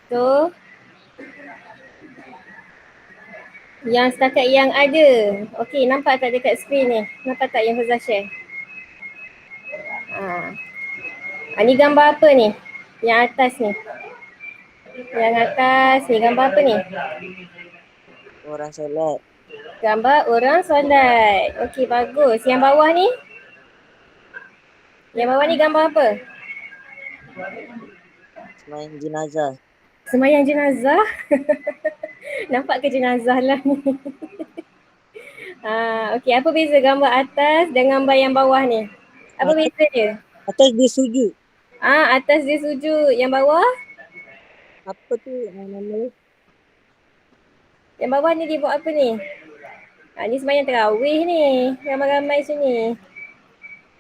So, yang setakat yang ada. Okey, nampak tak dekat skrin ni? Nampak tak yang Huzah share? Ni gambar apa ni? Yang atas ni. Yang atas ni gambar apa ni? Orang solat. Gambar orang solat. Okey, bagus. Yang bawah ni? Yang bawah ni gambar apa? Semayang jenazah. Semayang jenazah. Nampak ke jenazah lah ni? Okey, apa beza gambar atas dan gambar yang bawah ni? Apa Atas, beza dia? atas dia sujud. Atas dia sujud, yang bawah? Apa tu namanya? Yang bawah ni dia buat apa ni? Ni semayang tarawih ni, ramai-ramai sini.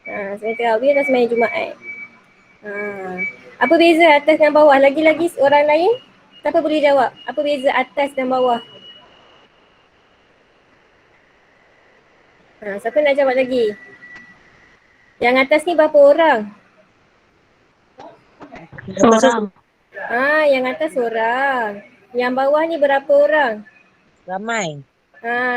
Semayang tarawih atau semayang Jumaat? Apa beza atas dan bawah? Lagi-lagi orang lain? Siapa boleh jawab? Apa beza atas dan bawah? Siapa nak jawab lagi? Yang atas ni berapa orang? Seorang. Yang atas orang. Yang bawah ni berapa orang? Ramai.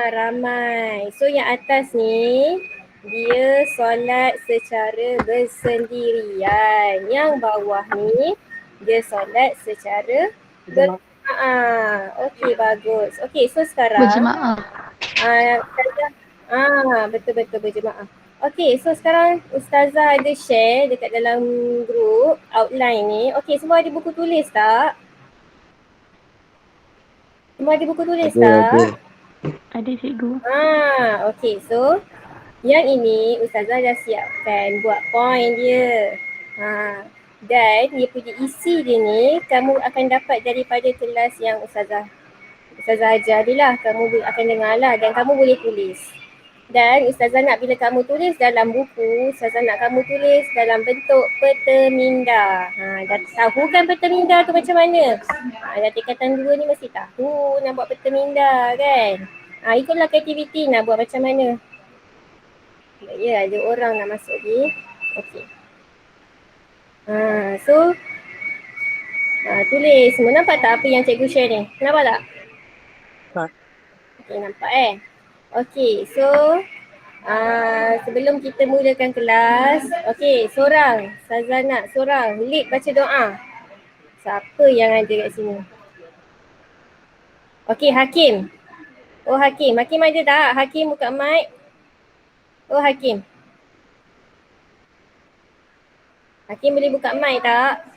Ramai. So yang atas ni dia solat secara bersendirian. Yang bawah ni dia solat secara Berjemaah. Okey, bagus. Okey, so sekarang Berjemaah. betul-betul berjemaah. Okey, so sekarang Ustazah ada share dekat dalam group outline ni. Okey, semua ada buku tulis tak? Semua ada buku tulis tak? Ada cikgu. Okey, so yang ini Ustazah dah siapkan buat point dia. Dan dia punya isi dia ni kamu akan dapat daripada kelas yang Ustazah ajar dia lah. Kamu akan dengar lah dan kamu boleh tulis. Dan Ustazah nak bila kamu tulis dalam buku, Ustazah nak kamu tulis dalam bentuk peta minda. Dah tahu kan peta minda tu macam mana? Dah tingkatan 2 ni mesti tahu nak buat peta minda kan? Ikutlah aktiviti nak buat macam mana. Ya, ada orang nak masuk ni. Okey. So, tulis. Semua nampak tak apa yang cikgu share ni? Nampak tak? Okey, nampak Okey, so sebelum kita mulakan kelas, okey, seorang, Sazana, seorang lead baca doa. Siapa yang ada kat sini? Okey, Hakim. Oh, Hakim. Hakim ada tak? Hakim buka mic. Oh, Hakim. Hakim boleh buka mic tak?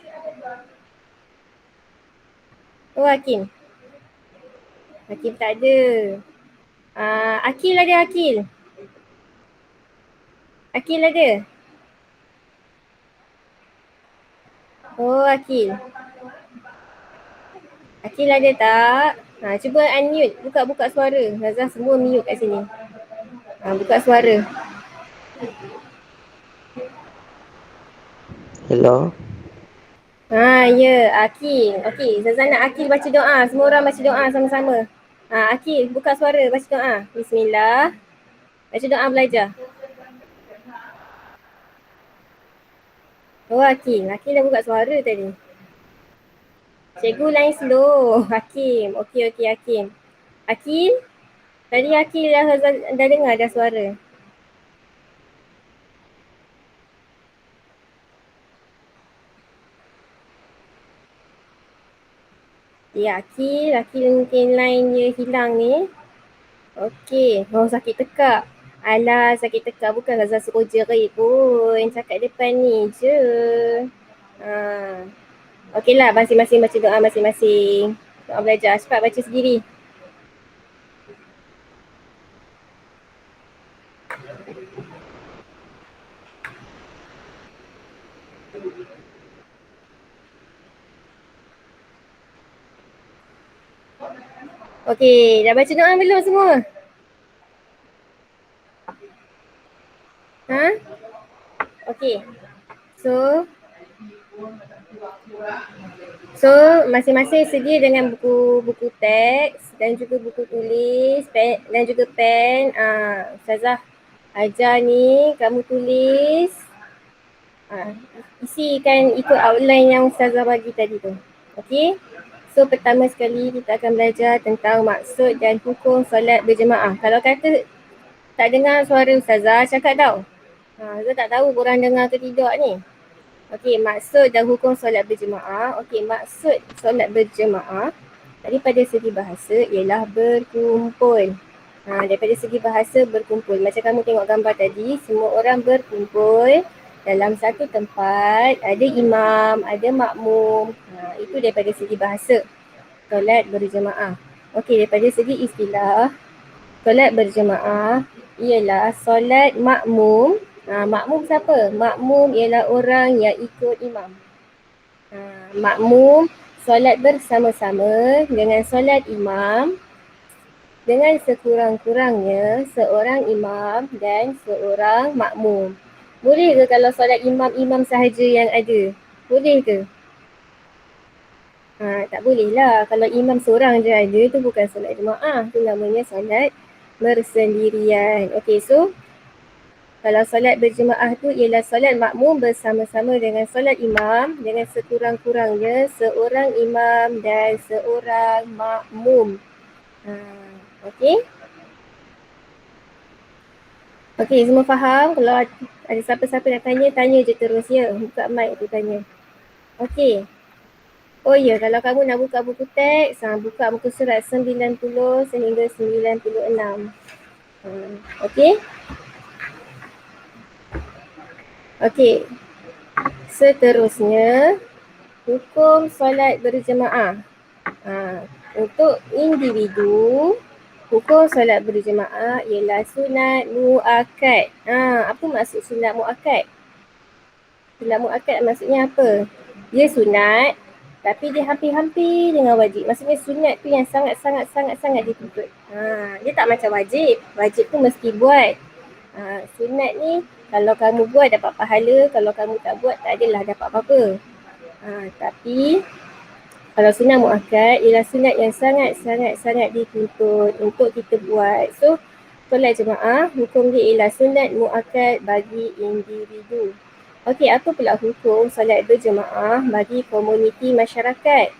Oh, Hakim. Hakim tak ada. Akil ada, Akil. Akil ada? Oh, Akil. Akil ada tak? Cuba unmute, buka suara. Nazah semua mute kat sini. Buka suara. Hello. Ya, Akil. Okey, Zazan nak Akil baca doa. Semua orang baca doa sama-sama. Akil, buka suara, baca doa. Bismillah. Baca doa belajar. Oh, Akil. Akil dah buka suara tadi. Cikgu lain slow. Hakim. Okey, Hakim. Akil? Tadi Akil dah dengar dah suara. Ya, Akil mungkin line dia hilang ni. Okey, sakit tekak. Alah, sakit tekak bukan Razak suruh jerit pun. Cakap depan ni je. Okeylah, masing-masing baca doa masing-masing. Doa belajar, cepat baca sendiri. Okey, dah baca doa belum semua? Okey. So masing-masing sedia dengan buku teks dan juga buku tulis dan juga pen. Ustazah ajar ni kamu tulis. Isikan ikut outline yang Ustazah bagi tadi tu. Okey? So pertama sekali kita akan belajar tentang maksud dan hukum solat berjemaah. Kalau kata tak dengar suara Ustazah, cakap tau. Ustazah tak tahu korang dengar ke tidak ni. Okey, maksud dan hukum solat berjemaah. Okey, maksud solat berjemaah daripada segi bahasa ialah berkumpul. Daripada segi bahasa berkumpul. Macam kamu tengok gambar tadi, semua orang berkumpul dalam satu tempat, ada imam, ada makmum. Itu daripada segi bahasa solat berjemaah. Okey, daripada segi istilah, solat berjemaah ialah solat makmum. Makmum siapa? Makmum ialah orang yang ikut imam. Makmum solat bersama-sama dengan solat imam dengan sekurang-kurangnya seorang imam dan seorang makmum. Boleh ke kalau solat imam-imam sahaja yang ada? Boleh ke? Tak boleh lah. Kalau imam seorang je ada, tu bukan solat jemaah. Tu namanya solat bersendirian. Okey, so kalau solat berjemaah tu ialah solat makmum bersama-sama dengan solat imam dengan sekurang-kurangnya seorang imam dan seorang makmum. Okey? Okey, semua faham? Kalau ada siapa-siapa nak tanya, tanya je terus ya. Buka mic tu tanya. Okey. Oh ya, kalau kamu nak buka buku teks, buka muka surat 90 sehingga 96. Okey? Okey. Seterusnya, hukum solat berjemaah. Untuk individu, hukum solat berjemaah ialah sunat muakkad. Apa maksud sunat muakkad? Sunat muakkad maksudnya apa? Dia sunat tapi dia hampir-hampir dengan wajib. Maksudnya sunat tu yang sangat-sangat dituntut. Dia tak macam wajib. Wajib tu mesti buat. Sunat ni kalau kamu buat dapat pahala, kalau kamu tak buat tak adalah dapat apa-apa. Tapi kalau sunat muakkad ialah sunat yang sangat dituntut untuk kita buat. So, solat jemaah hukum dia ialah sunat muakkad bagi individu. Okey, apa pula hukum solat berjemaah bagi komuniti masyarakat?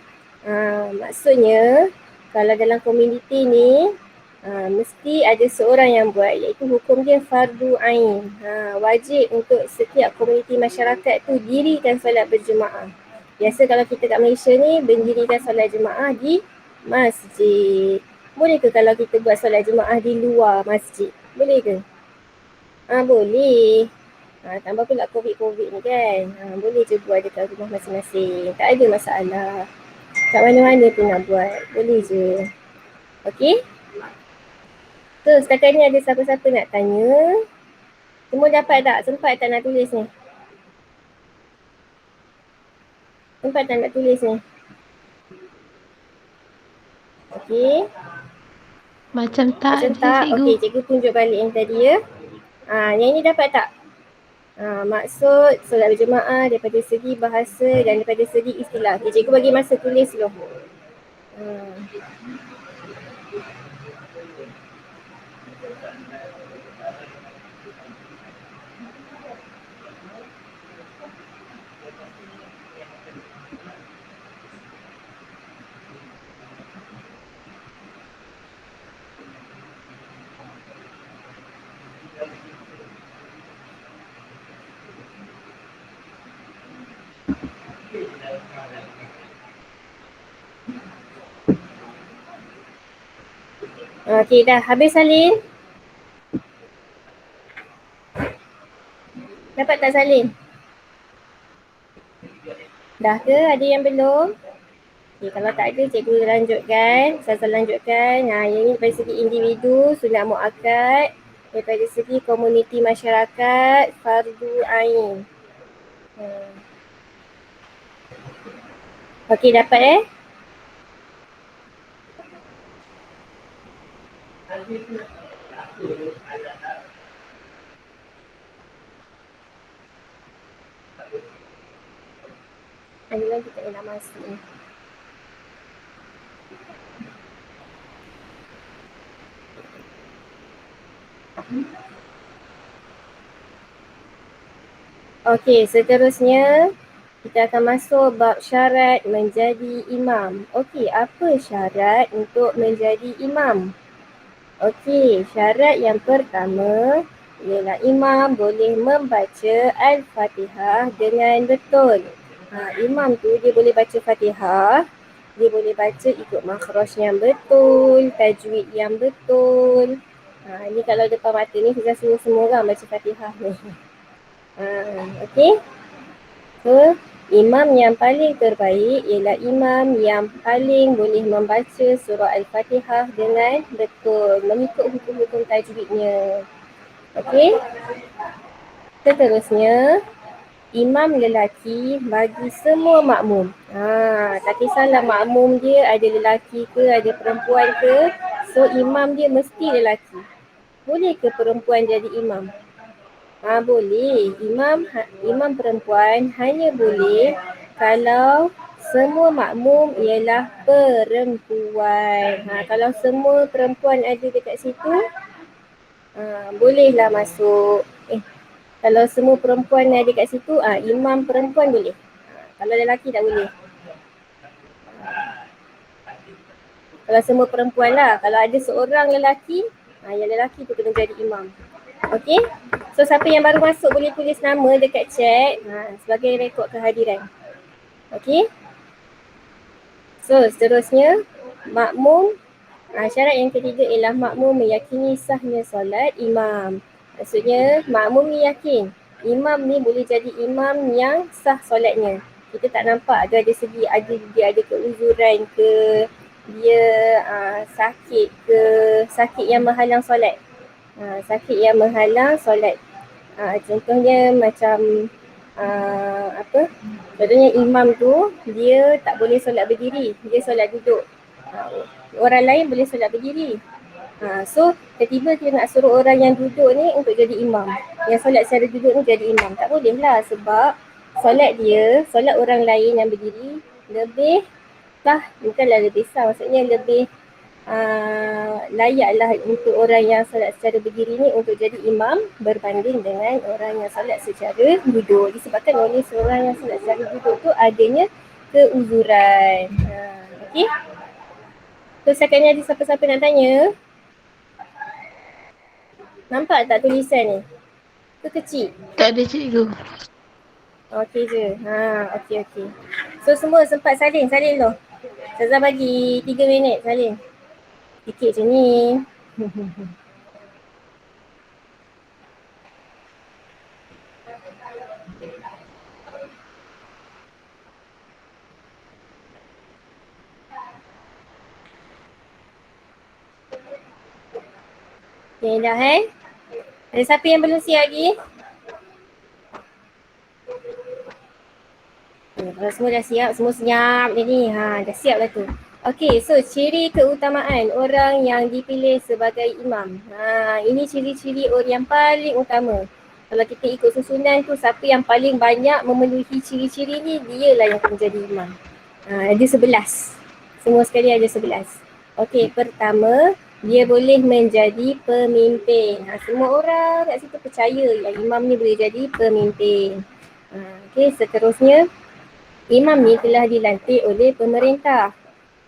Maksudnya, kalau dalam komuniti ni, mesti ada seorang yang buat, iaitu hukum dia fardu ain. Wajib untuk setiap komuniti masyarakat tu dirikan solat berjemaah. Biasa kalau kita kat Malaysia ni mendirikan solat jemaah di masjid. Boleh ke kalau kita buat solat jemaah di luar masjid? Boleh ke? Boleh. Tambah pula COVID ni kan. Boleh je buat dekat rumah masing-masing. Tak ada masalah. Kat mana-mana pun nak buat. Boleh je. Okey? So, setakat ni ada siapa-siapa nak tanya? Semua dapat tak? Sempat tak nak tulis ni? Sempat tak nak tulis ni? Okey. Macam tak je cikgu. Okey, cikgu tunjuk balik yang tadi ya. Yang ni dapat tak? Maksud solat berjemaah daripada segi bahasa dan daripada segi istilah. Okay, cikgu bagi masa tulis dulu. Okey, dah habis Salin? Dapat tak Salin? Dah ke? Ada yang belum? Okay, kalau tak ada cikgu lanjutkan. Saya lanjutkan. Yang ini daripada segi individu, sunat muakkad. Daripada segi komuniti masyarakat, fardu ain. Okey, dapat Ada lagi tak nak masuk ni? Okey, seterusnya Kita akan masuk bab syarat menjadi imam. Okey, apa syarat untuk menjadi imam? Okey, syarat yang pertama ialah imam boleh membaca Al-Fatihah dengan betul. Imam tu dia boleh baca Fatihah, dia boleh baca ikut makhraj yang betul, tajwid yang betul. Ni kalau depan mata ni kita suruh semua orang baca Fatihah ni. Okey. So, imam yang paling terbaik ialah imam yang paling boleh membaca surah Al-Fatihah dengan betul, mengikut hukum-hukum tajwidnya. Okey. Seterusnya, imam lelaki bagi semua makmum. Tak kisahlah makmum dia ada lelaki ke, ada perempuan ke. So, imam dia mesti lelaki. Boleh ke perempuan jadi imam? Boleh. Imam perempuan hanya boleh kalau semua makmum ialah perempuan. Kalau semua perempuan ada dekat situ, bolehlah masuk. Kalau semua perempuan ada dekat situ, imam perempuan boleh. Kalau lelaki tak boleh. Kalau semua perempuan lah. Kalau ada seorang lelaki, yang lelaki tu kena jadi imam. Okey? So siapa yang baru masuk boleh tulis nama dekat chat sebagai rekod kehadiran. Okey? So seterusnya, makmum. Syarat yang ketiga ialah makmum meyakini sahnya solat imam. Maksudnya makmum ni yakin imam ni boleh jadi imam yang sah solatnya. Kita tak nampak ada segi dia ada keuzuran ke, dia sakit ke, sakit yang menghalang solat. Sakit yang menghalang solat. Contohnya macam contohnya imam tu dia tak boleh solat berdiri, dia solat duduk. Orang lain boleh solat berdiri. So tiba-tiba dia nak suruh orang yang duduk ni untuk jadi imam. Yang solat secara duduk ni jadi imam. Tak boleh lah sebab solat orang lain yang berdiri lebih bukanlah lebih sah, maksudnya lebih layaklah untuk orang yang solat secara berdiri ni untuk jadi imam berbanding dengan orang yang solat secara duduk. Disebabkan oleh seorang yang solat secara duduk tu adanya keuzuran. Okey? So setakat ni ada siapa-siapa nak tanya? Nampak tak tulisan ni? Tu kecil? Tak ada cikgu. Okey je. Okey. So semua sempat salin dulu. Ustazah bagi 3 minit salin. Sikit je ni. Okay, dah Ada siapa yang belum siap lagi? Kalau semua dah siap, semua senyap je ni. Dah siap lah tu. Okey, so ciri keutamaan orang yang dipilih sebagai imam. Ini ciri-ciri orang yang paling utama. Kalau kita ikut susunan tu, siapa yang paling banyak memenuhi ciri-ciri ni, dialah yang akan jadi imam. Ada 11. Semua sekali ada 11. Okey, pertama, dia boleh menjadi pemimpin. Semua orang kat situ percaya yang imam ni boleh jadi pemimpin. Okey, seterusnya, imam ni telah dilantik oleh pemerintah.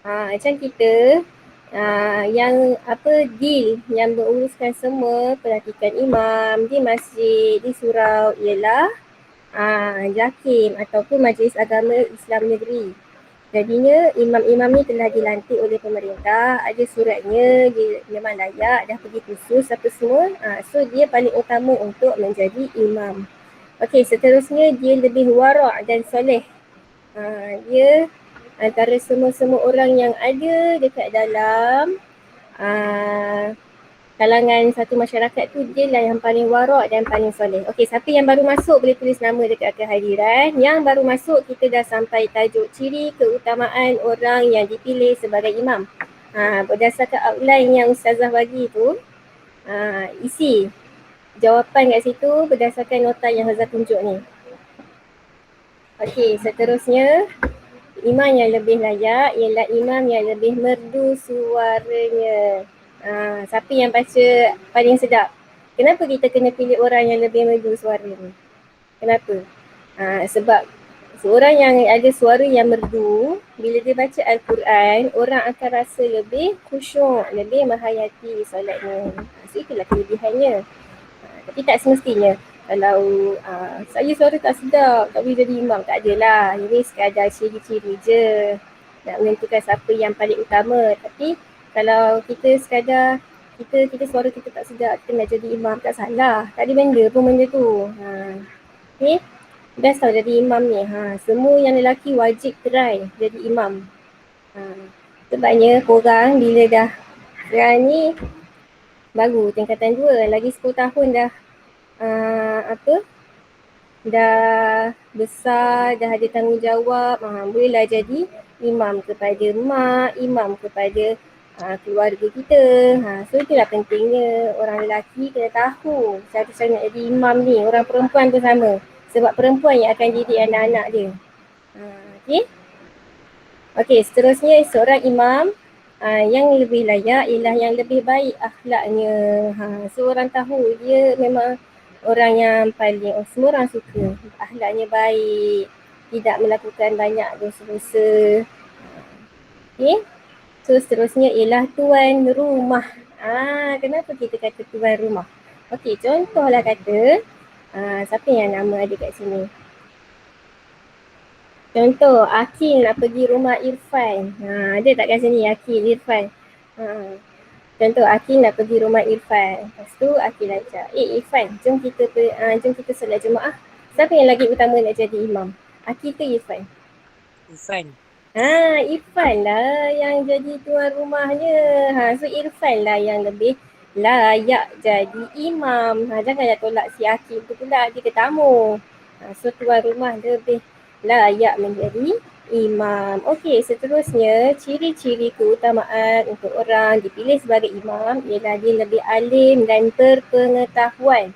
Macam kita yang deal yang beruruskan semua pelantikan imam di masjid, di surau ialah JAKIM ataupun Majlis Agama Islam Negeri. Jadinya imam-imam ni telah dilantik oleh pemerintah, ada suratnya, dia memang layak, dah pergi kursus apa semua. So dia paling utama untuk menjadi imam. Okey, seterusnya dia lebih wara' dan soleh. Dia antara semua orang yang ada dekat dalam kalangan satu masyarakat tu, dia lah yang paling wara' dan paling soleh. Okey, siapa yang baru masuk boleh tulis nama dekat kehadiran. Yang baru masuk, kita dah sampai tajuk ciri keutamaan orang yang dipilih sebagai imam. Berdasarkan outline yang Ustazah bagi tu, isi jawapan kat situ berdasarkan nota yang Ustazah tunjuk ni. Okey, seterusnya, imam yang lebih layak ialah imam yang lebih merdu suaranya. Siapa yang baca paling sedap? Kenapa kita kena pilih orang yang lebih merdu suara ni? Kenapa? Sebab Seorang yang ada suara yang merdu, bila dia baca Al-Quran, orang akan rasa lebih khusyuk, lebih menghayati solatnya. So itulah kelebihannya. Tapi tak semestinya. Kalau saya suara tak sedap, tak boleh jadi imam, tak adalah. Ini sekadar ciri-ciri je. Nak menentukan siapa yang paling utama. Tapi kalau kita sekadar kita suara kita tak sedap, kita nak jadi imam, tak salah. Tak ada benda pun benda tu. Okay. Best tau jadi imam ni. Semua yang lelaki wajib try jadi imam. Sebabnya korang bila dah sekarang ni baru tingkatan 2, lagi 10 tahun dah dah besar, dah ada tanggungjawab, bolehlah jadi imam kepada mak, imam kepada keluarga kita. So itulah pentingnya orang lelaki kena tahu cara-cara nak jadi imam ni. Orang perempuan pun sama. Sebab perempuan yang akan didik anak-anak dia. Okey, seterusnya seorang imam yang lebih layak ialah yang lebih baik akhlaknya. So orang tahu dia memang orang yang paling, semua orang suka. Akhlaknya baik, tidak melakukan banyak dosa-dosa. Okey, so seterusnya ialah tuan rumah. Kenapa kita kata tuan rumah? Okey, contohlah kata, siapa yang nama ada kat sini? Contoh, Akil nak pergi rumah Irfan. Ada tak kat sini Akil, Irfan? Contoh, Akil nak pergi rumah Irfan. Lepas tu Akil ajak, Irfan, jom kita solat Jumaat. Siapa yang lagi utama nak jadi imam? Akil ke Irfan? Irfan. Irfan lah yang jadi tuan rumahnya. So Irfan lah yang lebih layak jadi imam. Janganlah tolak si Akil tu pula, dia tetamu. So tuan rumah lebih layak menjadi imam. Okey, seterusnya ciri-ciri keutamaan untuk orang dipilih sebagai imam ialah dia lebih alim dan berpengetahuan.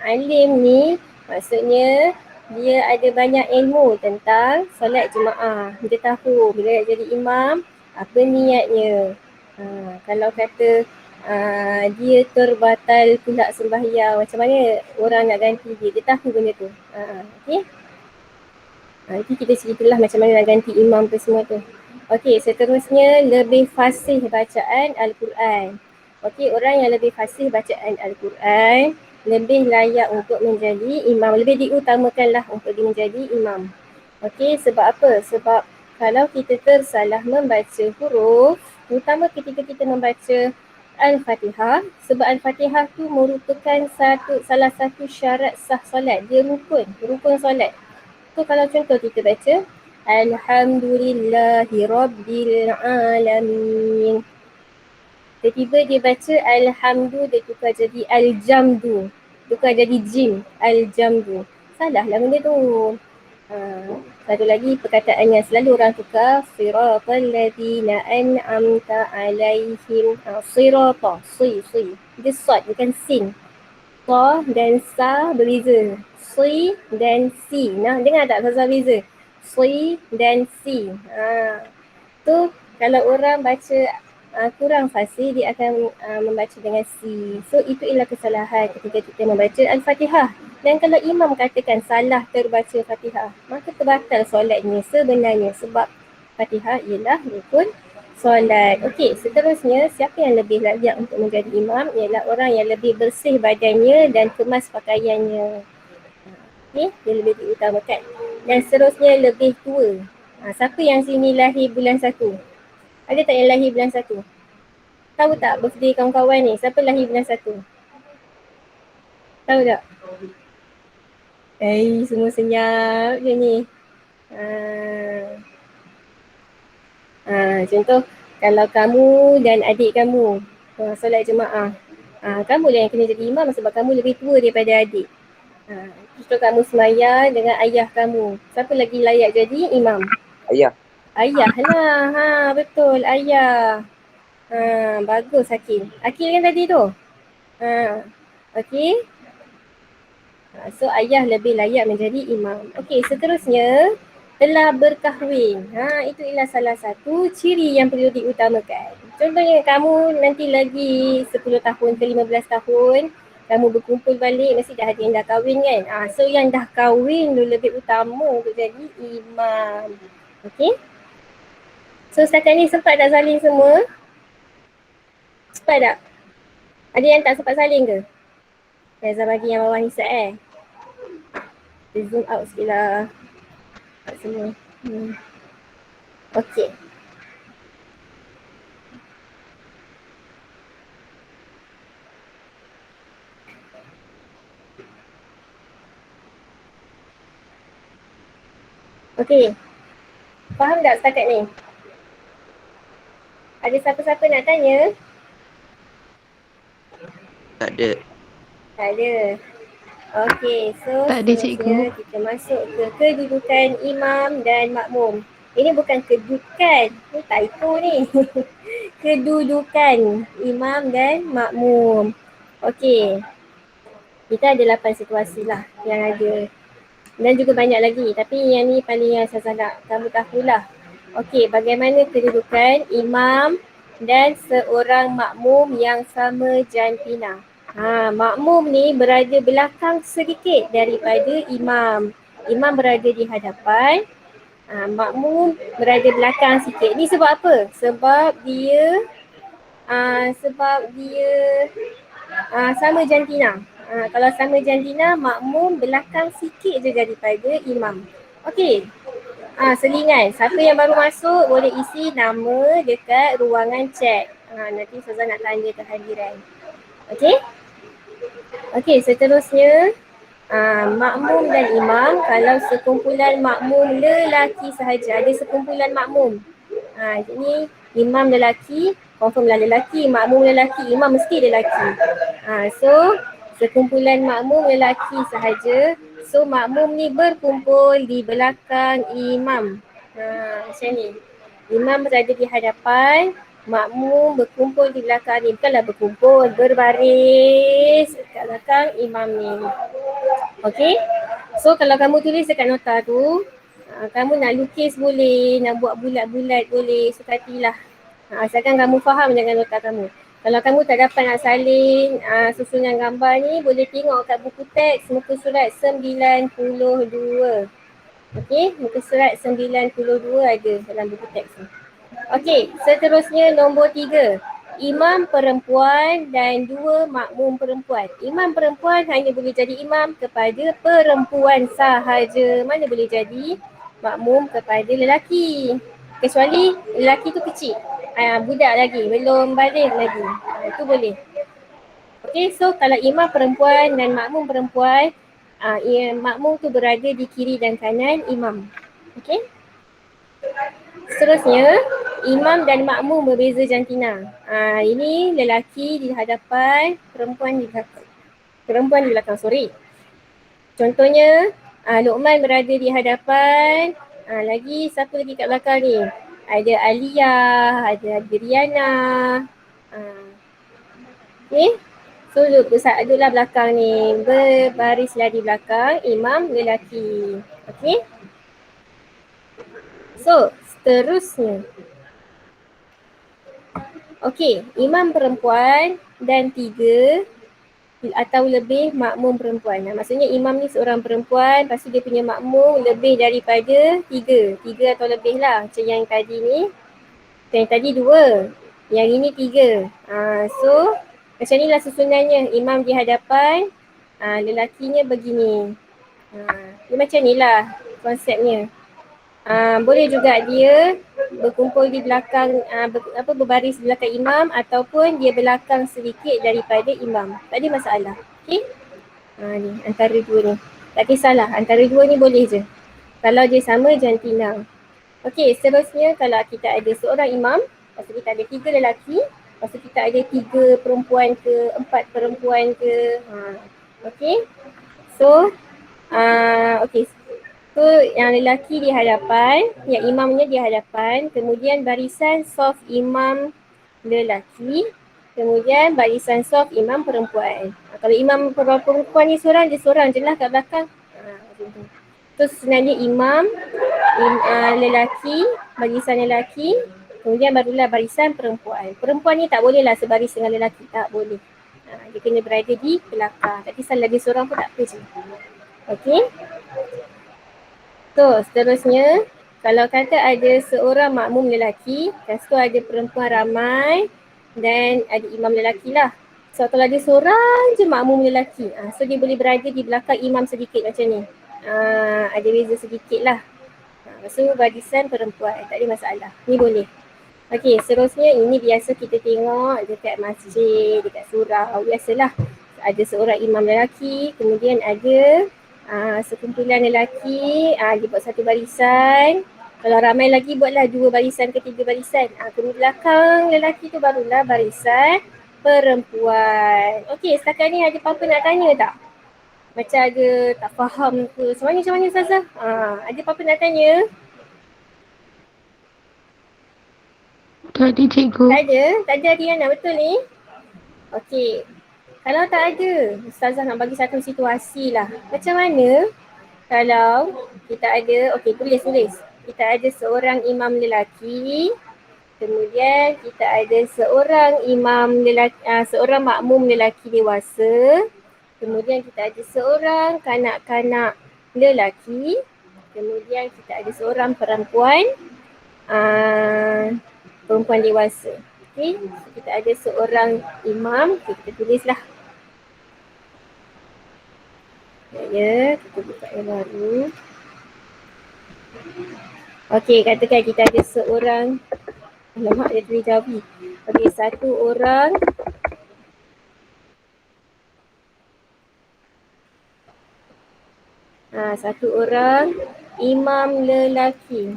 Alim ni maksudnya dia ada banyak ilmu tentang solat Jumaat. Dia tahu bila nak jadi imam apa niatnya. Kalau kata dia terbatal pula sembahyang, macam mana orang nak ganti dia, dia tahu benda tu. Okey. Nanti kita ceritalah macam mana nak ganti imam ke semua tu. Okey, seterusnya lebih fasih bacaan Al-Quran. Okey, orang yang lebih fasih bacaan Al-Quran lebih layak untuk menjadi imam, lebih diutamakanlah untuk dia menjadi imam. Okey, sebab apa? Sebab kalau kita tersalah membaca huruf, terutama ketika kita membaca Al-Fatihah, sebab Al-Fatihah tu merupakan salah satu syarat sah solat. Dia rukun solat. So kalau contoh kita baca Alhamdulillahi Rabbil Alamin. Tiba-tiba dia baca Alhamdu, dia tukar jadi Al-Jamdu. Tukar jadi Jim, Al-Jamdu. Salah lah benda tu. Satu lagi perkataan yang selalu orang tukar, Siratal ladhina an'amta alaihim. Sirata, si. Dia sad, bukan sin. Ta dan sa berbeza. Si dan si. Nah, dengar tak bahasa beza? Si dan si. Tu kalau orang baca kurang fasih, dia akan membaca dengan si. So itu ialah kesalahan ketika kita membaca Al-Fatihah. Dan kalau imam katakan salah terbaca Fatihah, maka terbatal solatnya sebenarnya, sebab Fatihah ialah rukun solat. Okey, seterusnya siapa yang lebih layak untuk menjadi imam ialah orang yang lebih bersih badannya dan kemas pakaiannya. Okey, dia lebih diutamakan. Dan seterusnya lebih tua. Siapa yang sini lahir bulan 1? Ada tak yang lahir bulan 1? Tahu tak birthday kawan-kawan ni? Siapa lahir bulan 1? Tahu tak? Semua senyap je ni. Contoh, kalau kamu dan adik kamu solat Jumaat, kamu lah yang kena jadi imam sebab kamu lebih tua daripada adik. Terus kamu sembahyang dengan ayah kamu. Siapa lagi layak jadi imam? Ayah. Ayah lah. Betul, ayah. Bagus Akil. Akil kan tadi tu? Okey. So ayah lebih layak menjadi imam. Okey, seterusnya telah berkahwin. Itu ialah salah satu ciri yang perlu diutamakan. Contohnya kamu nanti lagi 10 tahun ke 15 tahun kamu berkumpul balik, mesti dah ada yang dah kahwin kan. So yang dah kahwin tu lebih utama untuk jadi imam. Okay. So setakat ni sempat tak salin semua? Sempat tak? Ada yang tak sempat salin ke? Reza bagi yang bawah ni set Dia zoom out sikit lah. Tak semua. Okay. Okay. Faham tak setakat ni? Ada siapa-siapa nak tanya? Tak ada. Tak ada. Okay, so Tak ada, seterusnya cikgu. kita masuk ke kedudukan imam dan makmum. Ini bukan kedudukan, ni typo ni. Kedudukan imam dan makmum. Okay, kita ada 8 situasi lah yang ada. Dan juga banyak lagi, tapi yang ni paling yang saya nak kamu tahulah. Okey, bagaimana kedudukan imam dan seorang makmum yang sama jantina. Makmum ni berada belakang sedikit daripada imam. Imam berada di hadapan, makmum berada belakang sikit. Ni sebab apa? Sebab dia sama jantina. Kalau sama jantina, makmum belakang sikit je daripada imam. Okey. Selingan. Siapa yang baru masuk boleh isi nama dekat ruangan chat. Nanti Ustazah nak tanya kehadiran. Okey. Okey, seterusnya makmum dan imam. Kalau sekumpulan makmum lelaki sahaja, ada sekumpulan makmum. Ini imam lelaki, confirmlah lelaki, makmum lelaki, imam mesti lelaki. So sekumpulan makmum lelaki sahaja. So makmum ni berkumpul di belakang imam. Macam ni. Imam berada di hadapan, makmum berkumpul di belakang ni. Bukanlah berkumpul, berbaris kat belakang imam ni. Okay. So kalau kamu tulis dekat nota tu, kamu nak lukis boleh, nak buat bulat-bulat boleh, suka hatilah. Asalkan kamu faham dengan nota kamu. Kalau kamu tak dapat nak salin susunan gambar ni, boleh tengok kat buku teks muka surat 92. Okey, muka surat 92 ada dalam buku teks ni. Okey, seterusnya nombor 3. Imam perempuan dan 2 makmum perempuan. Imam perempuan hanya boleh jadi imam kepada perempuan sahaja. Mana boleh jadi makmum kepada lelaki. Kecuali lelaki tu kecil. Budak lagi, belum balik lagi. Itu boleh. Okey, so kalau imam perempuan dan makmum perempuan, makmum tu berada di kiri dan kanan imam. Okey. Seterusnya, imam dan makmum berbeza jantina. Ini lelaki di hadapan, perempuan di belakang. Contohnya, Luqman berada di hadapan. Lagi siapa lagi kat belakang ni? Ada Aliyah, ada Adriana. Okay. So duduklah belakang ni. Berbarislah di belakang imam lelaki. Okay. So, seterusnya. Okey, imam perempuan dan 3 atau lebih makmum perempuan. Maksudnya imam ni seorang perempuan, lepas tu dia punya makmum lebih daripada 3. 3 atau lebih lah. Macam yang tadi ni. Yang tadi 2. Yang ini 3. So, macam inilah susunannya. Imam di hadapan, lelakinya begini. Dia macam inilah konsepnya. Boleh juga dia berkumpul di belakang, berbaris di belakang imam ataupun dia belakang sedikit daripada imam. Tak ada masalah. Okey? Ni antara 2 ni. Tak kisahlah, antara 2 ni boleh je. Kalau dia sama jantina. Okey, seterusnya kalau kita ada seorang imam, lepas tu kita ada 3 lelaki, lepas tu kita ada 3 perempuan ke, 4 perempuan ke. Okey? So, okey. So yang lelaki di hadapan, yang imamnya di hadapan, kemudian barisan soft imam lelaki, kemudian barisan soft imam perempuan. Kalau imam perempuan ni seorang, dia seorang je lah kat belakang. Terus sebenarnya imam lelaki, barisan lelaki, kemudian barulah barisan perempuan. Perempuan ni tak boleh lah sebaris dengan lelaki, tak boleh. Dia kena berada di belakang. Tak kisahlah dia seorang pun tak apa je. Okey. So, seterusnya, kalau kata ada seorang makmum lelaki, lepas tu ada perempuan ramai dan ada imam lelaki lah. So, kalau ada seorang je makmum lelaki, so dia boleh berada di belakang imam sedikit macam ni. Ada beza sedikit lah. So, barisan perempuan, tak ada masalah. Ni boleh. Okey, seterusnya ini biasa kita tengok dekat masjid, dekat surau, biasalah. Ada seorang imam lelaki, kemudian ada sekumpulan lelaki, dia buat satu barisan. Kalau ramai lagi buatlah 2 barisan ke 3 barisan. Kemudian belakang lelaki tu barulah barisan perempuan. Okey, setakat ni ada apa-apa nak tanya tak? Macam ada tak faham ke? Macam mana Ustazah? Ada apa-apa nak tanya? Tak ada cikgu. Tak ada? Tak ada Diana, betul ni? Okey. Kalau tak ada, Ustazah nak bagi satu situasi lah. Macam mana kalau kita ada, okey tulis. Kita ada seorang imam lelaki, kemudian kita ada seorang imam lelaki, seorang makmum lelaki dewasa, kemudian kita ada seorang kanak-kanak lelaki, kemudian kita ada seorang perempuan dewasa. Okey, kita ada seorang imam, kita tulislah. Ya, kita buka yang baru. Okey, katakan kita ada seorang, alamak dia tulis Jawi. Okey, satu orang satu orang imam lelaki.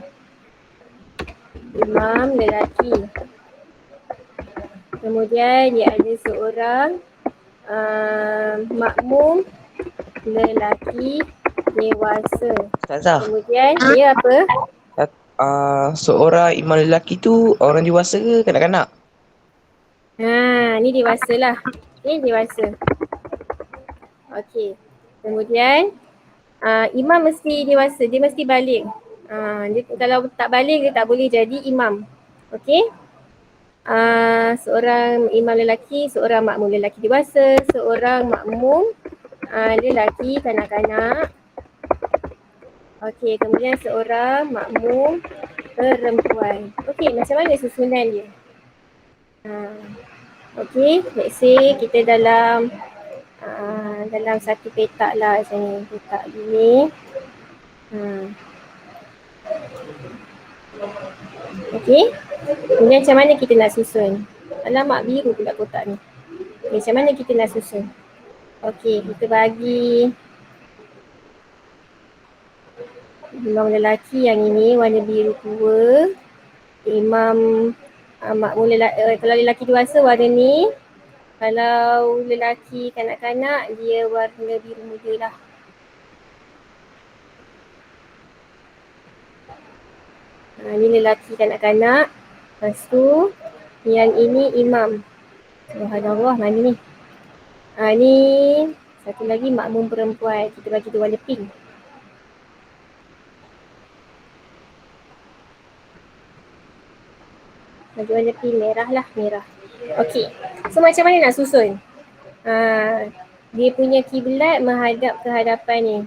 Imam lelaki. Kemudian dia ada seorang makmum lelaki dewasa. Ustazah, Kemudian dia apa? seorang imam lelaki tu orang dewasa ke kanak-kanak? Ni dewasa lah. Ni dewasa. Okey. Kemudian imam mesti dewasa, dia mesti balik. Dia, kalau tak balik dia tak boleh jadi imam. Okey. Seorang imam lelaki, seorang makmum lelaki dewasa, seorang makmum lelaki kanak-kanak. Okey, kemudian seorang makmum perempuan. Okey, macam mana susunan dia? Okey, let's say kita dalam satu petak lah macam ni, petak gini. Okey, kemudian macam mana kita nak susun? Alamak, biru pula kotak ni. Okay, macam mana kita nak susun? Okey, kita bagi imam lelaki yang ini warna biru tua. Imam makmum lelaki, kalau lelaki dewasa warna ni. Kalau lelaki kanak-kanak dia warna biru muda lah. Ni lelaki kanak-kanak. Lepas tu yang ini imam. Subhanallah, mana ni? Ni satu lagi makmum perempuan. Kita bagi dia warna pink. Bagi warna pink, merah lah, merah. Okey. So macam mana nak susun? Dia punya kiblat menghadap ke hadapan ni.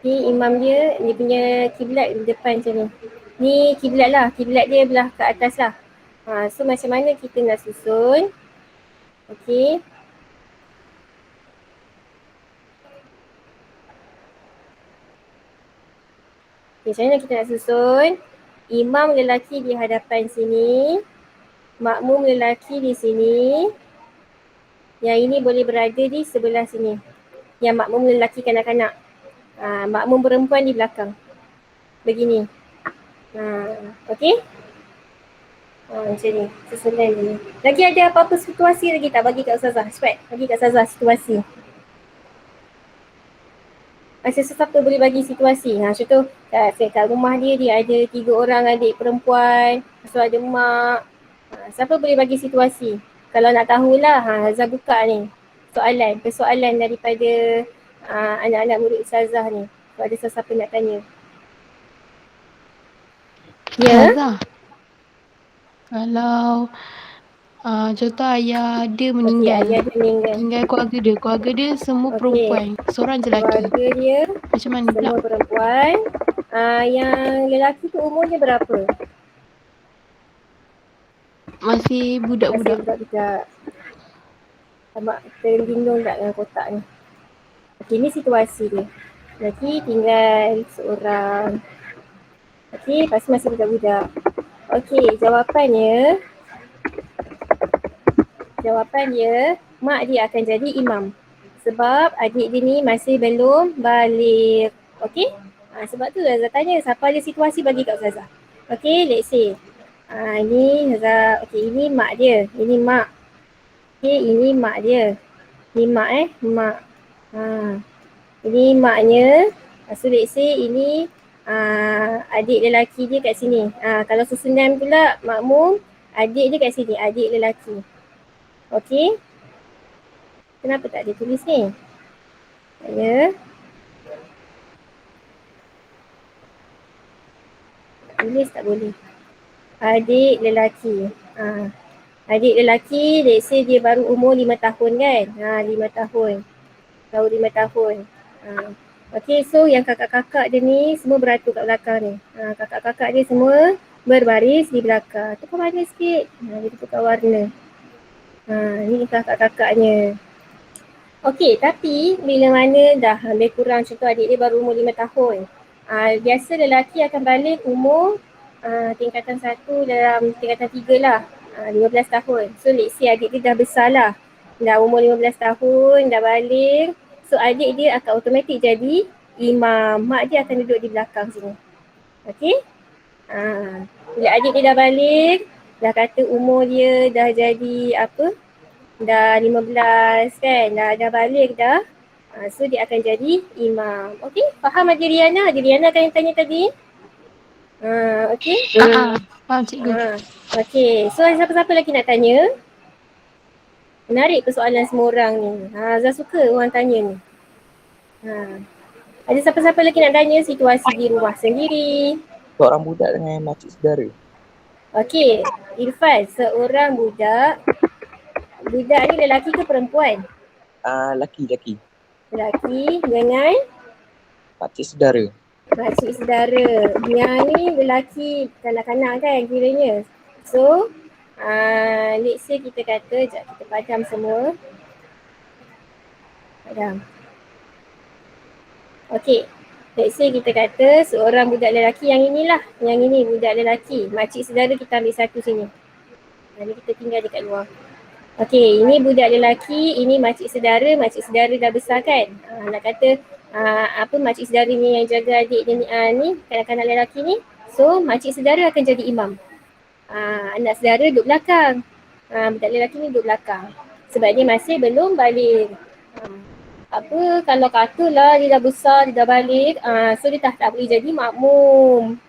Ni imam dia punya kiblat di depan macam ni. Ni kiblat lah, kiblat dia belah ke atas lah. So macam mana kita nak susun? Okey. Macam mana kita nak susun? Imam lelaki di hadapan sini, makmum lelaki di sini. Yang ini boleh berada di sebelah sini. Yang makmum lelaki kanak-kanak. Makmum perempuan di belakang. Begini. Okey? Macam ni. Susunan ni. Lagi ada apa-apa situasi lagi tak bagi kat Ustazah? Cepat. Bagi kat Ustazah situasi. Siapa boleh bagi situasi? Contoh kat rumah dia ada 3 orang adik perempuan. Lepas tu ada mak. Siapa boleh bagi situasi? Kalau nak tahulah, Hazah buka ni. Persoalan daripada anak-anak murid Ustazah ni. Kalau ada siapa nak tanya. Ya? Ustazah, kalau Contoh ayah dia Okey, meninggal. ayah dia meninggal. Tinggal keluarga dia. Keluarga dia semua Okey. perempuan. Seorang je lelaki. Keluarga dia Macam mana pula? semua perempuan. Yang lelaki tu umurnya berapa? Masih Masih budak-budak. budak-budak. Nampak terlindung tak dengan kotak ni? Okey, ni situasi dia. Lelaki tinggal seorang. Okey, lepas tu masih budak-budak. Okey, jawapannya mak dia akan jadi imam. Sebab adik dia ni masih belum balik. Okey? Sebab tu Zazah tanya siapa ada situasi bagi kat Zazah. Okey, let's say. Ini Zazah, okey, ini mak dia. Ini mak. Okey, ini mak dia. Ini mak mak. Ini maknya. So let's say ini adik lelaki dia kat sini. Kalau susunan pula makmum, adik dia kat sini, adik lelaki. Okey. Kenapa tak ada tulis ni? Ya. Tulis tak boleh. Adik lelaki. Adik lelaki, let's say dia baru umur 5 tahun kan? 5 tahun. Baru 5 tahun. Okey, so yang kakak-kakak dia ni semua beratur kat belakang ni. Kakak-kakak dia semua berbaris di belakang. Tukar warna sikit. Dia tukar warna. Ni kakak-kakaknya. Okey, tapi bila mana dah lebih kurang, contoh adik dia baru umur 5 tahun. Biasa lelaki akan balik umur tingkatan 1 dalam tingkatan 3 lah. 15 tahun. So let's say adik dia dah besar lah. Dah umur 15 tahun, dah balik. So adik dia akan automatik jadi imam. Mak dia akan duduk di belakang sini. Okey? Bila adik dia dah balik, dah kata umur dia dah jadi apa? Dah 15 kan, dah balik dah. So dia akan jadi imam. Okey, faham Adriana? Adriana kan yang tanya tadi? Okey. Faham cikgu. Okey, so siapa-siapa lagi nak tanya? Menarik persoalan semua orang ni. Zah suka orang tanya ni. Ada siapa-siapa lagi nak tanya situasi di rumah sendiri? Seorang budak dengan makcik saudara. Okey, Irfan, seorang budak. Budak ni lelaki ke perempuan? Laki. Lelaki dengan Makcik saudara. makcik saudara. Yang ni lelaki kanak-kanak kan kiranya. So, let's say kita kata, sekejap kita padam semua. Padam. Okey, let's say kita kata seorang budak lelaki yang inilah. Yang ini budak lelaki. Makcik saudara kita ambil satu sini. Ni kita tinggal dekat luar. Okey, ini budak lelaki, ini makcik saudara dah besar kan. Nak kata makcik saudara ni yang jaga adik dia ni kanak-kanak lelaki ni. So makcik saudara akan jadi imam. Anak saudara duduk belakang. Budak lelaki ni duduk belakang. Sebab dia masih belum balik. Kalau katalah dia dah besar, dia dah balik, so dia tak boleh jadi makmum.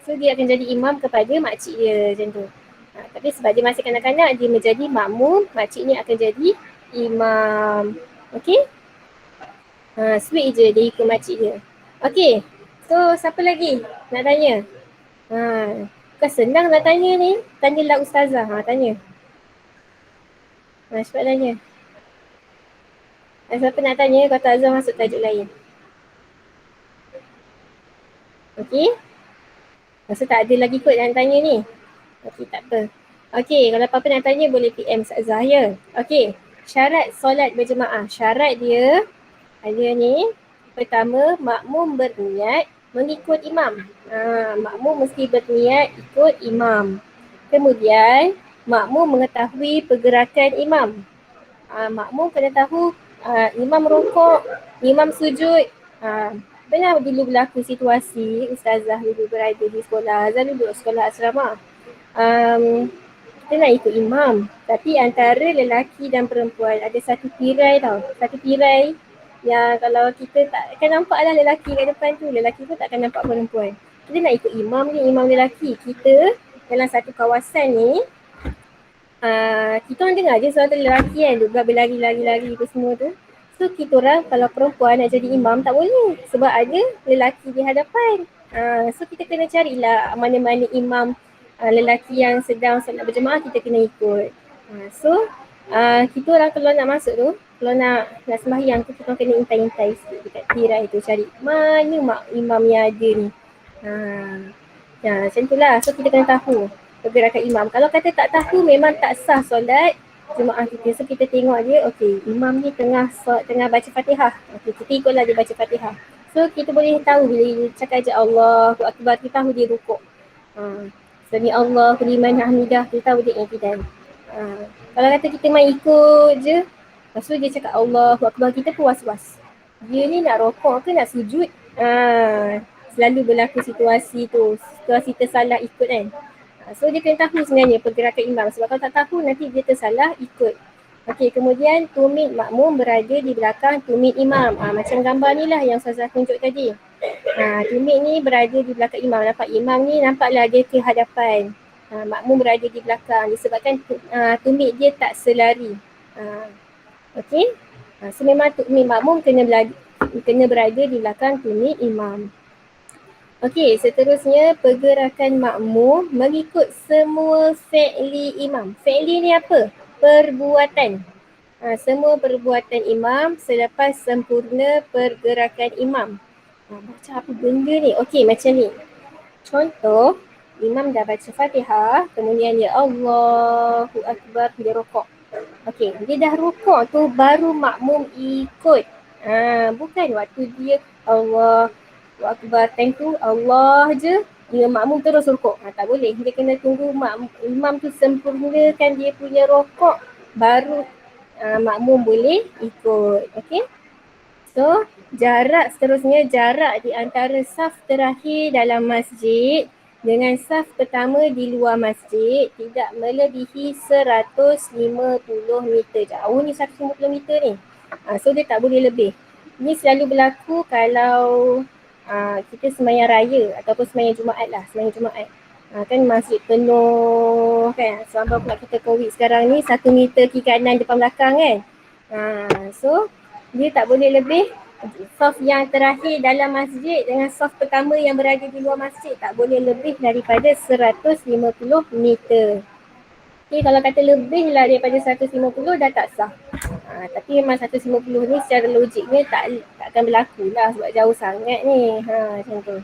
So dia akan jadi imam kepada makcik dia macam tu. Tapi sebab dia masih kanak-kanak, dia menjadi makmum, makcik ni akan jadi imam. Okey? Switch je dia ikut makcik dia. Okey, so siapa lagi nak tanya? Bukan senang nak tanya ni, tanyalah ustazah. Tanya. Cepat tanya. Siapa nak tanya, kata Azhar masuk tajuk lain. Okey? Masa tak ada lagi kot yang tanya ni. Okey, tak apa. Okey, kalau apa-apa nak tanya boleh PM Ustazah ya. Okey, syarat solat berjemaah. Syarat dia ada ni. Pertama, makmum berniat mengikut imam. Makmum mesti berniat ikut imam. Kemudian, makmum mengetahui pergerakan imam. Makmum kena tahu imam rukuk, imam sujud. Pernah dulu berlaku situasi ustazah dulu berada di sekolah, Azhar duduk sekolah asrama. Kita nak ikut imam, tapi antara lelaki dan perempuan ada satu tirai tau. Satu tirai yang kalau kita tak akan nampak lah lelaki kat depan tu, lelaki pun tak akan nampak perempuan. Kita nak ikut imam ni, imam lelaki. Kita dalam satu kawasan ni, kita orang dengar je suara lelaki kan, duduk berlari-lari apa semua tu. So kita orang kalau perempuan nak jadi imam tak boleh sebab ada lelaki di hadapan. So kita kena carilah mana-mana imam lelaki yang sedang solat berjemaah, kita kena ikut. Kita orang kalau nak masuk tu, kalau nak sembahyang tu kita kena intai-intai sikit dekat tirai tu, cari mana mak imam yang ada ni. Macam tu lah. So kita kena tahu pergerakan imam. Kalau kata tak tahu memang tak sah solat Jumaat kita. So kita tengok dia, okey, imam ni tengah baca Fatihah. Okey, kita ikutlah dia baca Fatihah. So kita boleh tahu bila dia cakap je Allahu Akbar, kita tahu dia rukuk. Sami Allahu liman hamidah, kita tahu dia i'tidal. Kalau kata kita main ikut je, lepas tu dia cakap Allahu Akbar, kita pun was-was. Dia ni nak rokok ke nak sujud? Selalu berlaku situasi tu, situasi tersalah ikut kan. So dia kena tahu sebenarnya pergerakan imam. Sebab kalau tak tahu nanti dia tersalah ikut. Okey, kemudian tumit makmum berada di belakang tumit imam. Macam gambar ni lah yang Ustazah tunjuk tadi. Tumit ni berada di belakang imam. Nampak imam ni nampaklah dia ke hadapan. Makmum berada di belakang disebabkan tumit dia tak selari. Okey. So memang tumit makmum kena berada di belakang tumit imam. Okey, seterusnya pergerakan makmum mengikut semua fi'li imam. Fi'li ni apa? Perbuatan. Semua perbuatan imam selepas sempurna pergerakan imam. Baca apa benda ni? Okey, macam ni. Contoh, imam dah baca Fatihah, kemudian dia Allahu Akbar, dia rokok. Okey, dia dah rokok tu baru makmum ikut. Bukan waktu dia Allahu Akbar, time tu Allah je, dia makmum terus rokok. Tak boleh, dia kena tunggu imam tu sempurnakan dia punya rokok, baru makmum boleh ikut. Okey. So, seterusnya jarak di antara saf terakhir dalam masjid dengan saf pertama di luar masjid tidak melebihi 150 meter. Jauh ni 150 meter ni. So dia tak boleh lebih. Ini selalu berlaku kalau kita sembahyang raya ataupun sembahyang Jumaat lah, sembahyang Jumaat. Kan masjid penuh kan, sambal pula kita COVID sekarang ni 1 meter kiri kanan depan belakang kan. So dia tak boleh lebih saf yang terakhir dalam masjid dengan saf pertama yang berada di luar masjid tak boleh lebih daripada 150 meter. Okay, kalau kata lebih lah daripada 150 dah tak sah. Tapi memang 150 ni secara logiknya tak akan berlaku lah sebab jauh sangat ni. Macam tu.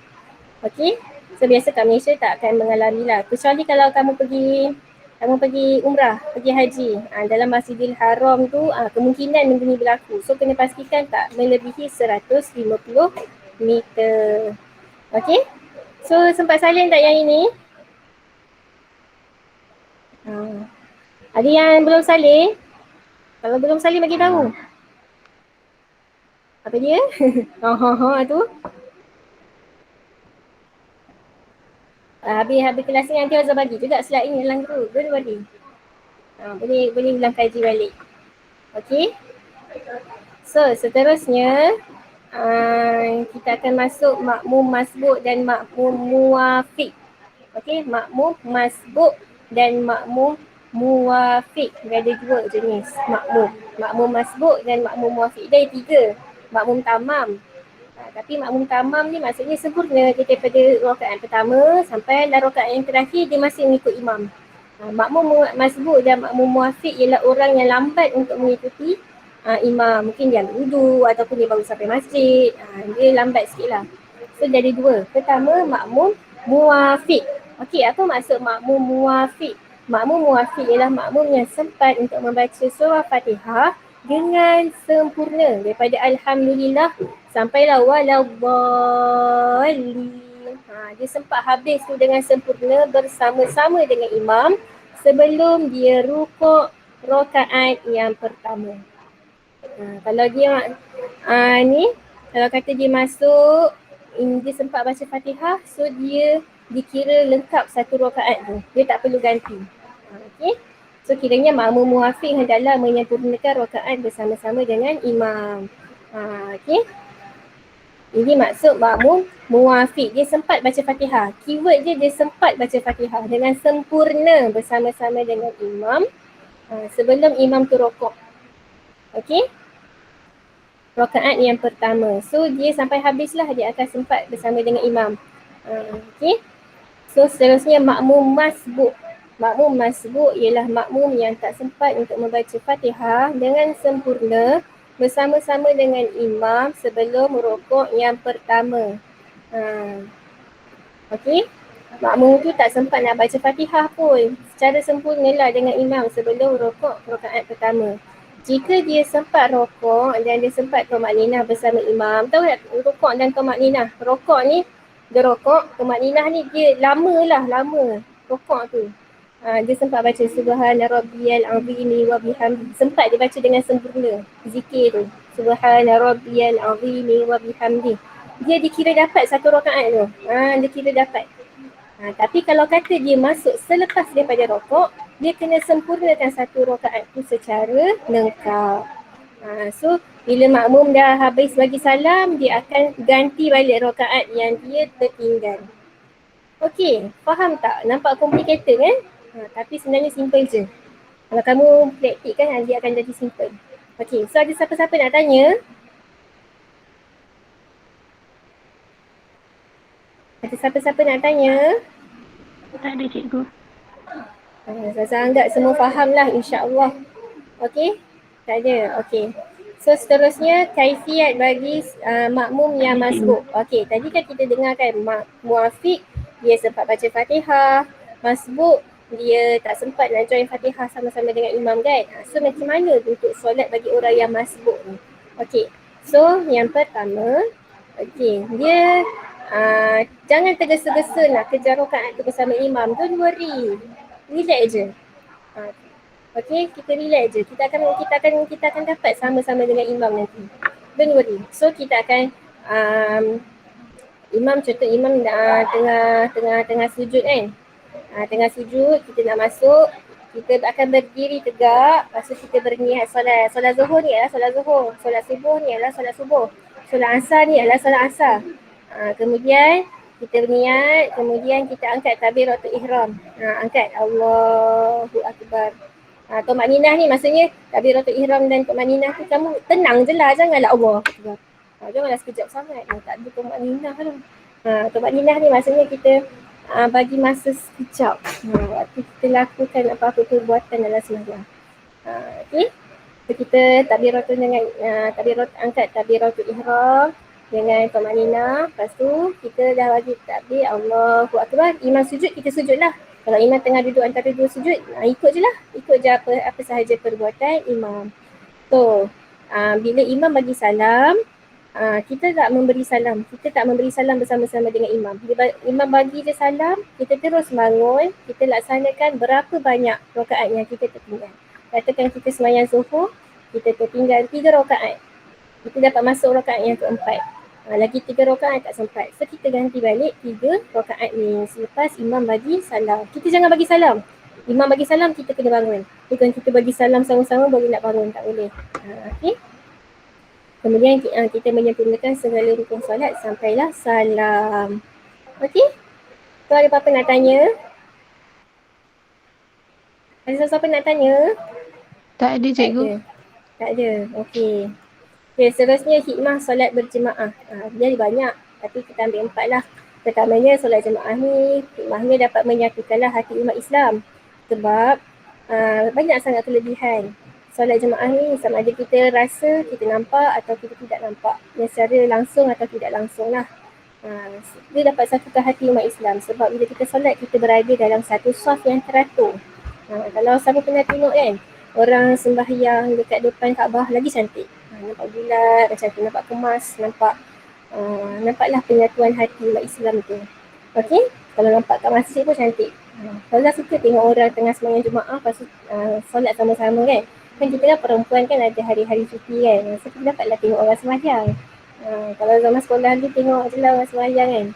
Okay. So biasa kat Malaysia tak akan mengalami lah. Kecuali kalau kamu pergi umrah, pergi haji. Dalam Masjidil Haram tu kemungkinan benda ni berlaku. So kena pastikan tak melebihi 150 meter. Okay. So sempat salin tak yang ini? Ada yang belum salin? Kalau belum salin bagi tahu. Apa dia? Tu. Habis kelas ni nanti Azhar bagi juga slide ni dalam group. Don't worry. Boleh ulang kaji balik. Okay. So seterusnya kita akan masuk makmum masbuk dan makmum muwafiq. Okay, makmum masbuk dan makmum muwafiq. Ada 2 jenis makmum. Makmum masbuk dan makmum muwafiq. Ada 3. Makmum tamam. Tapi makmum tamam ni maksudnya sempurna dia daripada rakaat pertama sampai rakaat yang terakhir dia masih mengikut imam. Makmum masbuk dan makmum muwafiq ialah orang yang lambat untuk mengikuti imam. Mungkin dia ambil wudu ataupun dia baru sampai masjid. Dia lambat sikit lah. So dia ada 2. Pertama makmum muwafiq. Okey, apa maksud makmum muwafiq? Makmum muwafiq ialah makmum yang sempat untuk membaca surah Fatihah dengan sempurna daripada Alhamdulillah sampailah waladdallin. Dia sempat habis tu dengan sempurna bersama-sama dengan imam sebelum dia rukuk rakaat yang pertama. Kalau dia kalau kata dia masuk, dia sempat baca Fatihah, so dia dikira lengkap satu rakaat tu. Dia tak perlu ganti. Okey. So kiranya makmum muwafiq hendaklah menyempurnakan rakaat bersama-sama dengan imam. Okey. Ini maksud makmum muwafiq. Dia sempat baca Fatihah. Keyword dia sempat baca Fatihah dengan sempurna bersama-sama dengan imam sebelum imam tu rukuk. Okey. Rakaat yang pertama. So dia sampai habislah dia akan sempat bersama dengan imam. Okey. So seterusnya makmum masbuk. Makmum masbuk ialah makmum yang tak sempat untuk membaca Fatihah dengan sempurna bersama-sama dengan imam sebelum rukuk yang pertama. Okey. Makmum tu tak sempat nak baca Fatihah pun secara sempurnalah dengan imam sebelum rukuk rakaat pertama. Jika dia sempat rokok dan dia sempat tumakninah bersama imam, tahu tak rokok dan tumakninah? Rokok ni, dia rokok, tumakninah ni dia lama rokok tu. Dia sempat baca Subhana Rabbiyal Azimi wa bihamdi. Sempat dia baca dengan sempurna zikir tu. Subhana Rabbiyal Azimi wa bihamdi. Dia dikira dapat satu rakaat tu. Dia kira dapat. Tapi kalau kata dia masuk selepas daripada rokok, dia kena sempurnakan satu rakaat tu secara lengkap. So bila makmum dah habis bagi salam, dia akan ganti balik rakaat yang dia tertinggal. Okey, faham tak? Nampak complicated kan? Tapi sebenarnya simple je. Kalau kamu praktikkan, dia akan jadi simple. Okey, so ada siapa-siapa nak tanya? Ada siapa-siapa nak tanya? Tak ada cikgu. Saya anggap semua faham lah, insyaAllah. Okey? Tak ada? Okey. So seterusnya, kaifiat bagi makmum yang masbuk. Okey, tadi kan kita dengarkan muafiq, dia sempat baca Fatihah. Masbuk, dia tak sempat nak join Fatihah sama-sama dengan imam kan. So macam mana untuk solat bagi orang yang masbuk ni? Okey, so yang pertama, okey, dia jangan tergesa-gesa nak kejar rakaat tu bersama imam. Don't worry. Relax je. Okey, kita relax je. Kita akan dapat sama-sama dengan imam nanti. Don't worry. So kita akan imam tengah sujud kan. Tengah sujud, kita nak masuk, kita akan berdiri tegak, lepas tu kita berniat solat. Solat zuhur ni adalah solat zuhur. Solat subuh ni adalah solat subuh. Solat asar ni adalah solat asar. Kemudian kita berniat, kemudian kita angkat takbiratul ihram. Angkat Allahu Akbar. Tumakninah ni maksudnya takbiratul ihram dan tumakninah tu kamu tenang je lah, janganlah Allahu Akbar. Janganlah sekejap sangat. Tak ada tumakninah tu. Tumakninah ni maksudnya kita bagi masa sekejap waktu kita lakukan apa-apa perbuatan dalam sembahyang. Okey. So kita takbiratul dengan angkat takbiratul ihram dengan tumakninah. Lepas tu kita dah bagi takbir Allahu Akbar. Imam sujud, kita sujudlah. Kalau imam tengah duduk antara dua sujud, ikut je lah. Ikut je apa sahaja perbuatan imam. So bila imam bagi salam, kita tak memberi salam. Kita tak memberi salam bersama-sama dengan imam. Imam bagi je salam, kita terus bangun, kita laksanakan berapa banyak rakaat yang kita tertinggal. Katakan kita sembahyang zuhur, kita tertinggal 3 rakaat. Kita dapat masuk rakaat yang keempat. Lagi 3 rakaat tak sempat. So kita ganti balik 3 rakaat ni selepas imam bagi salam. Kita jangan bagi salam. Imam bagi salam, kita kena bangun. Bukan kita bagi salam sama-sama baru nak bangun, tak boleh. Okey. Kemudian kita menyempurnakan segala rukun solat sampailah salam. Okey? So ada apa-apa nak tanya? Ada siapa nak tanya? Tak ada cikgu. Tak ada. Okey. Okay, seterusnya hikmah solat berjemaah. Dia ada banyak, tapi kita ambil 4 lah. Pertamanya solat jemaah ni, hikmahnya dapat menyatukanlah hati umat Islam. Sebab banyak sangat kelebihan. Solat jemaah ni sama ada kita rasa, kita nampak atau kita tidak nampak. Yang secara langsung atau tidak langsung lah. Dia dapat satukan hati umat Islam. Sebab bila kita solat, kita berada dalam satu saf yang teratur. Kalau siapa pernah tengok kan, orang sembahyang dekat depan Kaabah lagi cantik. Nampak bulat, macam tu, nampak kemas, nampaklah penyatuan hati umat Islam tu. Okey? Kalau nampak kat masjid pun cantik. Kalau dah suka tengok orang tengah sembahyang jemaah, lepas tu solat sama-sama kan. Kan kita kan perempuan kan ada hari-hari cuti kan. So kita dapatlah tengok orang sembahyang. Kalau zaman sekolah dulu tengok je lah orang sembahyang kan.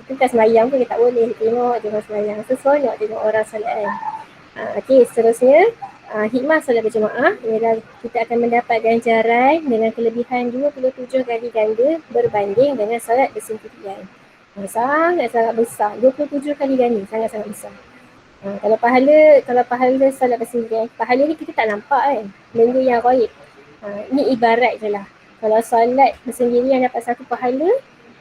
Kita kan sembahyang pun kita tak boleh tengok je orang sembahyang. So seronok tengok orang solat kan. Okey, seterusnya hikmah solat berjemaah ialah kita akan mendapat ganjaran dengan kelebihan 27 kali ganda berbanding dengan solat bersendirian. Sangat-sangat besar. 27 kali ganda, sangat-sangat besar. Kalau pahala solat bersendirian, pahala ni kita tak nampak kan, benda yang ghaib. Ni ibarat je lah. Kalau solat bersendirian dapat satu pahala,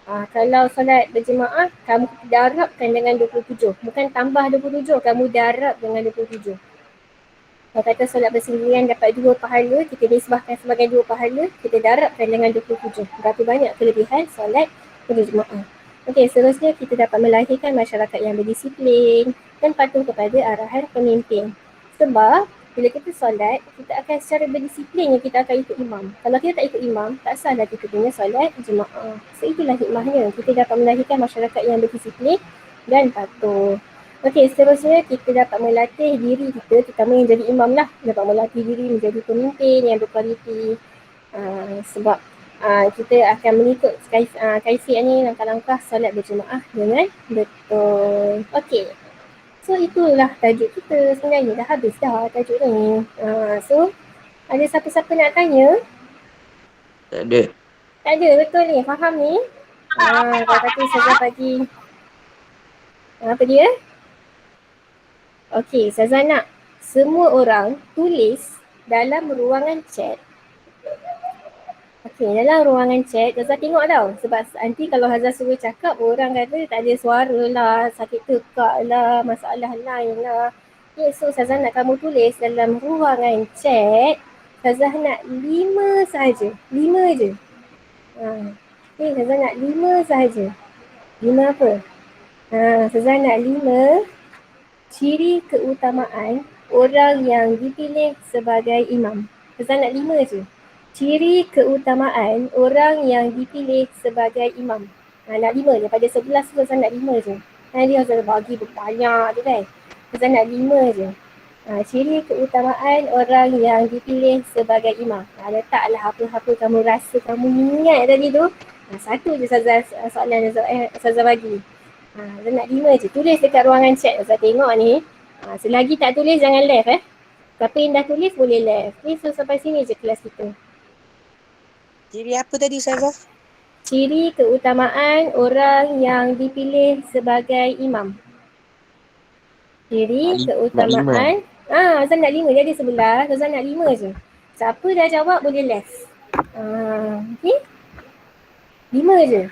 Kalau solat berjemaah, kamu darabkan dengan 27. Bukan tambah 27, kamu darab dengan 27. Kalau kata solat bersendirian dapat 2 pahala, kita nisbahkan sebagai 2 pahala, kita darabkan dengan 27. Berapa banyak kelebihan solat berjemaah. Okey, seterusnya kita dapat melahirkan masyarakat yang berdisiplin dan patuh kepada arahan pemimpin. Sebab bila kita solat, kita akan secara berdisiplin yang kita akan ikut imam. Kalau kita tak ikut imam, tak sahlah kita punya solat jemaah. So itulah hikmahnya. Kita dapat melahirkan masyarakat yang berdisiplin dan patuh. Okey, seterusnya kita dapat melatih diri kita, terutama yang jadi imam lah, dapat melatih diri menjadi pemimpin yang berkualiti. Sebab kita akan mengikut kaifiat ni, langkah-langkah solat berjemaah dengan betul. Okey, so itulah tajuk kita. Sebenarnya dah habis dah tajuk ni. So ada siapa-siapa nak tanya? Tak ada. Tak ada, betul ni, faham ni? Kalau kata Ustazah bagi apa dia? Okey, Ustazah nak semua orang tulis dalam ruangan chat. Okey, dalam ruangan chat, Ustazah tengok tau. Sebab nanti kalau Ustazah suruh cakap, orang kata tak ada suara lah, sakit tekak lah, masalah lain lah. Okay, so Ustazah nak kamu tulis dalam ruangan chat, Ustazah nak 5 sahaja. 5 je. Okay, Ustazah nak 5 sahaja. 5 apa? Ustazah nak 5 ciri keutamaan orang yang dipilih sebagai imam. Ustazah nak 5 je. Ciri keutamaan orang yang dipilih sebagai imam. Nak 5 je. Pada 11 tu Ustazah nak 5 je. Nanti Ustazah bagi banyak tu kan. Ustazah nak 5 je. Ciri keutamaan orang yang dipilih sebagai imam. Letaklah apa-apa kamu rasa kamu ingat tadi tu. Satu je soalan Ustazah bagi. Ustazah nak 5 je. Tulis dekat ruangan chat. Ustazah tengok ni. Selagi tak tulis jangan left Siapa yang dah tulis boleh left. Okay, so sampai sini je kelas kita. Ciri apa tadi Ustazah? Ciri keutamaan orang yang dipilih sebagai imam. Ciri keutamaan. Ustazah nak 5. Dia ada 11. Ustazah nak 5 je. Siapa dah jawab boleh left. Okay. 5 je.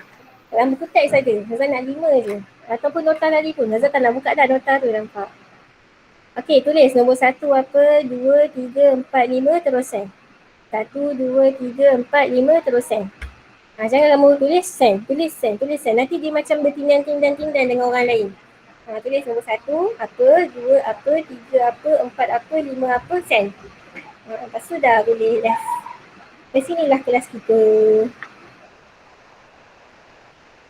Dalam buku teks saja. Ustazah nak 5 je. Ataupun nota tadi pun. Ustazah tak nak buka dah nota tu, nampak. Okey, tulis nombor 1 apa, 2, 3, 4, 5 terus send. 1, 2, 3, 4, 5 terus send. Jangan kamu tulis send. Tulis send. Nanti dia macam bertindan-tindan dengan orang lain. Tulis nombor 1 apa, 2 apa, 3 apa, 4 apa, 5 apa, send. Lepas tu dah boleh left. Dari sinilah kelas kita.